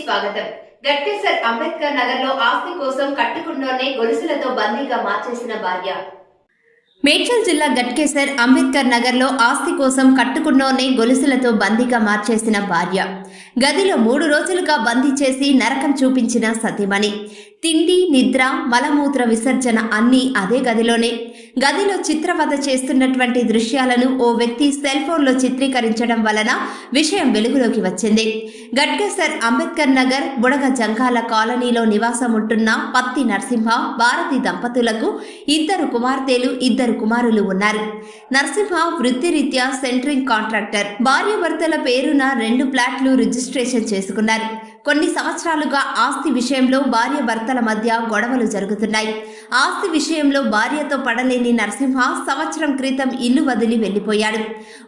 స్వాగతం. గట్కేసర్ అంబేద్కర్ నగర్ లో ఆస్తి కోసం కట్టుకున్నోనే గొలుసులతో బందీగా మార్చేసిన భార్య. మేడ్చల్ జిల్లా గట్కేసర్ అంబేద్కర్ నగర్ లో ఆస్తి కోసం కట్టుకున్నోనే గొలుసులతో బందీగా మార్చేసిన భార్య. గదిలో 3 రోజులుగా బందీ చేసి నరకం చూపించిన సతీమణి. తిండి, నిద్ర, మలమూత్ర విసర్జన అన్నీ అదే గదిలోనే. గదిలో చిత్రవధ చేస్తున్నటువంటి దృశ్యాలను ఓ వ్యక్తి సెల్ ఫోన్లో చిత్రీకరించడం వలన విషయం వెలుగులోకి వచ్చింది. గట్కేసర్ అంబేద్కర్ నగర్ బుడగ జంగాల కాలనీలో నివాసం ఉంటున్న పత్తి నరసింహ, భారతి దంపతులకు 2 కుమార్తెలు, 2 కుమారులు ఉన్నారు. నరసింహ వృత్తిరీత్యా సెంట్రింగ్ కాంట్రాక్టర్. భార్యాభర్తల పేరున 2 ఫ్లాట్లు రిజిస్ట్రేషన్ చేసుకున్నారు. కొన్ని సంవత్సరాలుగా ఆస్తి విషయంలో భార్యాభర్తల మధ్య గొడవలు జరుగుతున్నాయి. ఆస్తి విషయంలో భార్యతో పడలేని నరసింహ సంవత్సరం క్రితం ఇల్లు వదిలి వెళ్లిపోయాడు.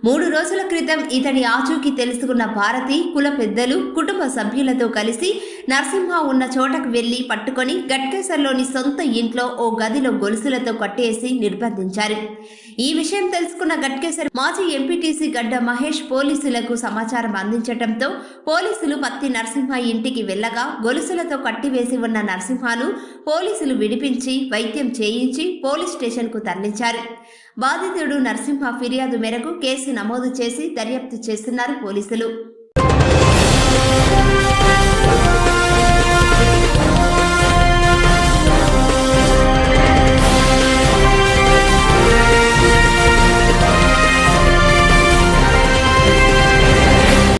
3 రోజుల క్రితం ఇతడి ఆచూకీ తెలుసుకున్న భారతి కుల పెద్దలు, కుటుంబ సభ్యులతో కలిసి నరసింహ ఉన్న చోటకు వెళ్లి పట్టుకొని గట్కేసర్లోని సొంత ఇంట్లో ఓ గదిలో గొలుసులతో కట్టేసి నిర్బంధించారు. ఈ విషయం తెలుసుకున్న గట్కేసర్ మాజీ ఎంపీటీసీ గడ్డ మహేష్ పోలీసులకు సమాచారం అందించడంతో పోలీసులు పత్తి నరసింహ ఇంటికి వెళ్లగా గొలుసులతో కట్టివేసి ఉన్న నరసింహను పోలీసులు విడిపించి వైద్యం చేయించి పోలీస్ స్టేషన్కు తరలించారు. బాధితుడు నరసింహ ఫిర్యాదు మేరకు కేసు నమోదు చేసి దర్యాప్తు చేస్తున్నారు పోలీసులు.